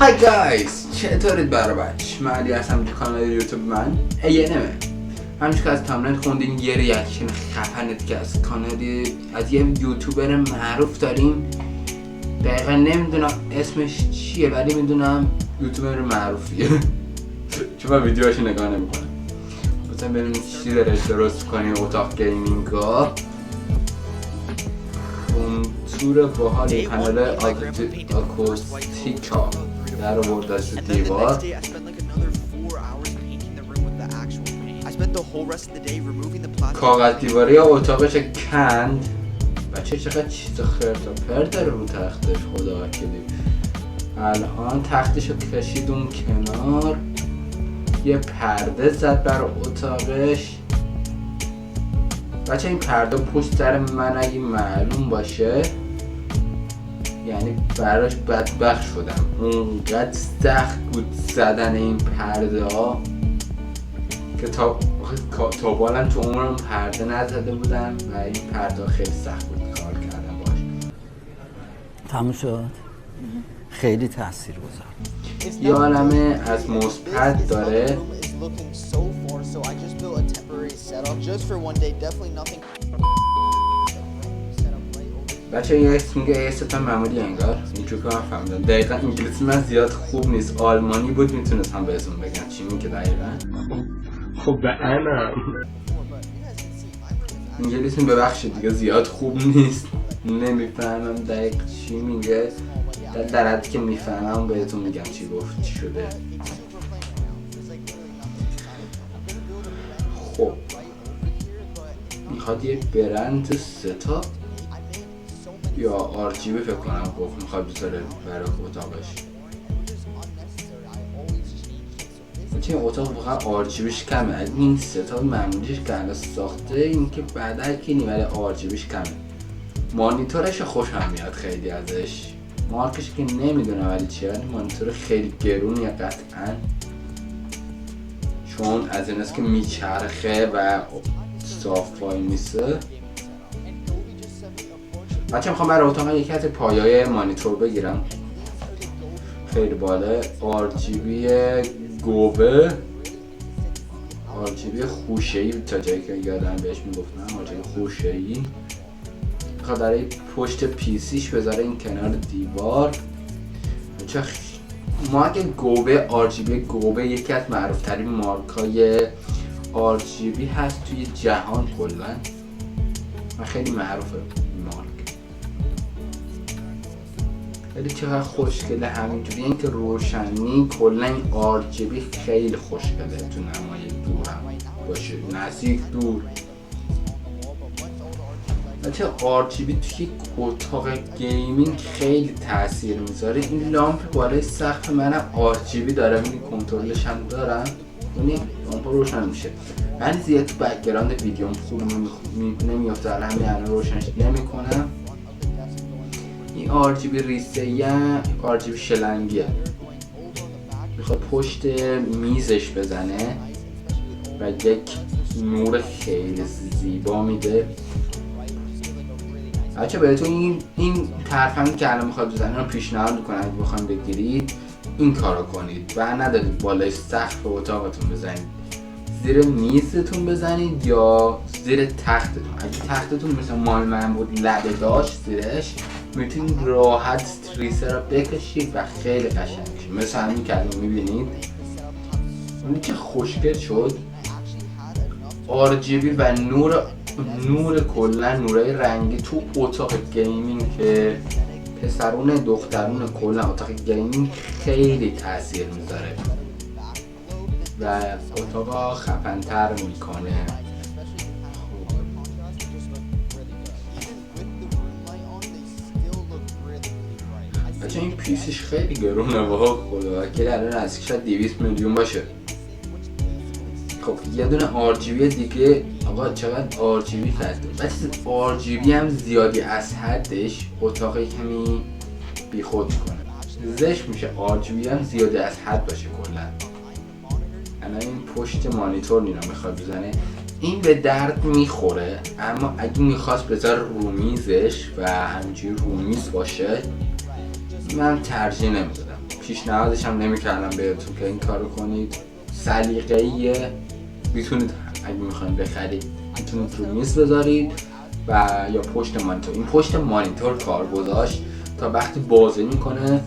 های گایز، چطورید برابچ؟ من علی هستم تو کانال یوتیوب من اینمه. همچون که از تامنت خوندین یه ریاکشن خفنه که از کانالی از یه یوتیوبر معروف داریم. دقیقا نمیدونم اسمش چیه ولی میدونم یوتیوبر معروفیه چون من ویدیوهاشو نگاه نمیکنم. مثلا ببینیم چی داره درست کنیم اتاق گیمینگا. اون تور باحال کانال آکوستیکا در آورد از دیوار. کاغذ دیواری اتاقش کند. بچه چقدر چیز خرد و پرد داره رو تختش، خدا وکیلی. الان تختشو کشید اون کنار، یه پرده زد بر اتاقش. بچه این پرده پشت سر من اگه معلوم باشه یعنی براش بدبخت شدم. اونقدر سخت بود زدن این پرده ها که تا بالن تو عمرم پرده نزده بودم و این پرده خیلی سخت بود کار کردم باش. تموم شد؟ خیلی تأثیر گذار. یه عالمه از مثبت داره. بچه این اسم میگه ایستان معمولی انگار. اینجور که من فهمیدم. دقیقا انگلیسی من زیاد خوب نیست. آلمانی بود میتونستم بهتون بگم چی میگه دقیقا. خب به انم انگلیسی ببخشید دیگه زیاد خوب نیست، نمیفهمم دقیق چی میگه. در حدی که میفهمم بهتون میگم چی گفت چی شده. خب میخواد یه برند ستاپ یا آرجیبی فکر کنم گفت میخواد بذاره برای اتاقش. چه اتاق واقعا آرجیبیش کمه. از این ستاپ معمولیش که الان ساخته این که بعدا کنی ولی آرجیبیش کمه. مانیتورش خوشم میاد خیلی ازش. مارکش که نمیدونم ولی چیه، ولی مانیتور خیلی گرونیه قطعا چون از این است که میچرخه و صاف وای میسه. بچه میخوام برای اتاق یکی از پایه‌های مانیتور بگیرم. خیلی بالا. RGB گوبه، RGB خوشه‌ای تا جایی که یادم بهش میگفتم RGB خوشه‌ای. میخواد برای پشت پیسیش بذاره این کنار دیوار. بچه ما اگه گوبه RGB گوبه یکی از معروفترین مارکای RGB هست توی جهان کلا و خیلی معروفه این مارک. خیلی چقدر خوشگله. همینجوری اینکه روشنی کلا این RGB خیلی خوشگله. تو نمای دور هم باشه نزدیک دور. بچه RGB توی اتاق گیمینگ خیلی تاثیر میذاره. این لامپ بالای سقف منم RGB داره. این کنترلش هم دارم. این لامپ روشن میشه. من زیاد تو بک‌گراند ویدیوم خوب نمیافته. همین الان روشنش نمیکنم. این RGB ریسه یا RGB شلنگیه. میخواد پشت میزش بزنه و یک نور خیلی زیبا میده. بچه بهتون این طرفم که الان میخواد بزنه رو پیشنهاد میکنم اگه بخواید بگیرید این کارو کنید و ندارید بالای سقف اتاقتون بزنید، زیر میزتون بزنید یا زیر تختتون. اگه تختتون مثل مال من بود لبه داشت زیرش میتونید راحت ریسه رو بکشید و خیلی قشنگ میشه مثل همین که الان میبینید. اونی که خوشگل شد RGB و نور کلا نورای رنگی تو اتاق گیمینگ که پسرون دخترون کلا اتاق گیمینگ خیلی تاثیر میذاره و اتاق خفن‌تر میکنه. بچه این پیسیش خیلی گرونه واقعا خدا وکیلی. الان نزدیک شاید 200 میلیون باشه. خب یه دونه RGB دیگه. آقا چقدر RGB فرد داره. بچه RGB هم زیادی از حدش اتاق کمی بیخود میکنه. زشت میشه RGB هم زیادی از حد باشه کلا. الان این پشت مانیتور اینا میخواد بزنه. این به درد میخوره اما اگه میخواست بذاره رو میزش و همینجوری رو میز باشه من ترجیح نمیدادم. پیشنهادش هم نمی‌کردم بهتون که این کارو کنید. سلیقه‌ایه، میتونید اگه میخواین بخرید میتونید رو میز بذارید و یا پشت مانیتور. این پشت مانیتور کار گذاشت تا وقتی بازی میکنه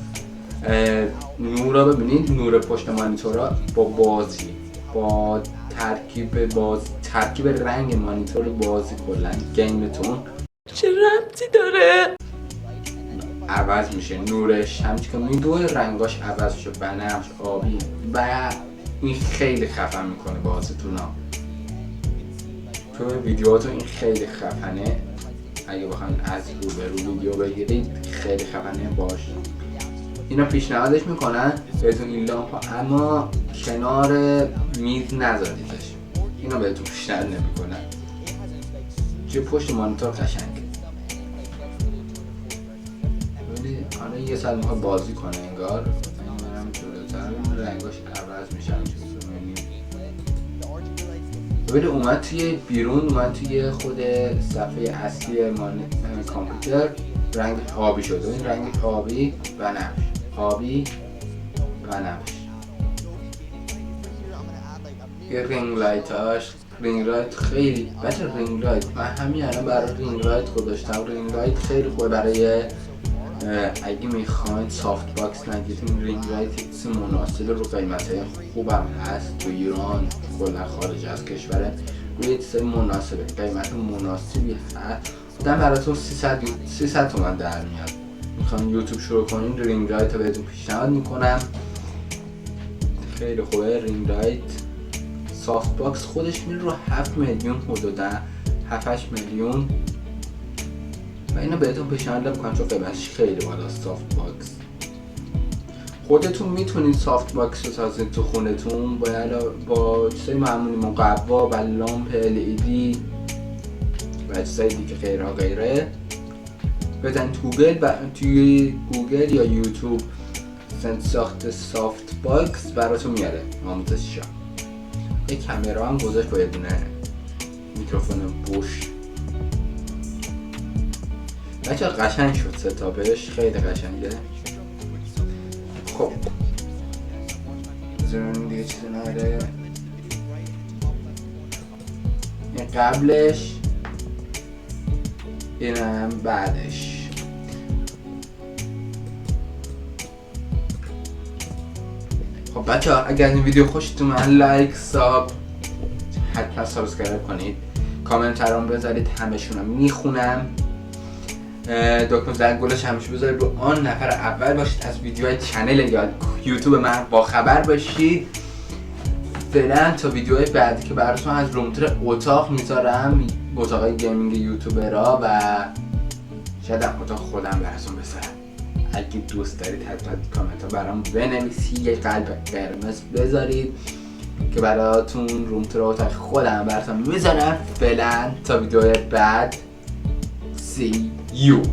نور رو ببینید، نور پشت مانیتورها با بازی با ترکیب رنگ مانیتور بازی کلا گیمتون چه ربطی داره عوض میشه. نورش همچنین که میدوه رنگاش عوض میشه، بنفش، آبی و این خیلی خفن میکنه بازیتون ها. تو ویدیوهاتون این خیلی خفنه، اگه بخواید از روبرو ویدیو بگیرید خیلی خفنه باش. اینا پیشنهادش میکنن بهتون این لامپ، اما کنار میز نذاریدش، اینا بهتون پیشنهاد نمیکنن. چه پشت مانیتور قشنگه. ولی حالا یه ساعت میخواد بازی کنه انگار. منم جلوتر رنگاش عوض میشه. ببینید اومد توی بیرون، اومد توی خود صفحه اصلی کامپیوتر رنگ آبی شده. این رنگ آبی بنفش، آبی بنفش. یه رینگ لایتاش، رینگ لایت خیلی بچه، رینگ لایت من همین الان برای رینگ لایت گذاشتم. رینگ لایت خیلی خوبه برای اگه میخواید سافت باکس نگیرید. این رینگ لایت چیز مناسب رو قیمتای خوبم هست تو ایران، کلا خارج از کشور روی چیز مناسبه، قیمت مناسبی هست. بودن براتون 300 تومن در میاد. میخوان یوتیوب شروع کنین رینگ لایت رو بهتون پیشنهاد میکنم، خیلی خوبه. رینگ لایت سافت باکس خودش میره رو 7 میلیون حدودا 7-8 میلیون و اینو بهتون پیشنهاد میکنم چون قیمتش خیلی بالاست. سافت باکس خودتون میتونید سافت باکس رو سازید تو خونتون با چیزای معمولی، مقوا و لامپ LED و چیزای دیگه غیره. بدن توی گوگل یا یوتیوب ساخت سافت باکس براتون میاره آموزشی‌ها. یک کامرا هم گذاشت با یه دونه میکروفون بوش. بچه قشنگ شد ستاپش، خیلی قشنگه. خب بذاریم دیگه چیزی نهاره. این قبلش، اینم بعدش. خب بچه ها اگر این ویدیو خوشتون اومد لایک، ساب، حتما سابسکرایب کنید، کامنت هم بذارید، همشون هم میخونم. دکمه زنگولش همیشه بذارید رو آن نفر اول باشید از ویدیوهای چنل یا یوتیوب من با خبر باشید. فعلا تا ویدیوهای بعدی که براتون از رومتر اتاق میذارم، اتاقای گیمینگ یوتیوبرها و شاید هم اتاق خودم براتون بذارم. اگه دوست دارید حتما کامنت ها برام بنویسید، یه قلب قرمز بذارید که براتون رومتر اتاق خودم براتون میذارم. فعلا تا ویدیوهای بعد، see you.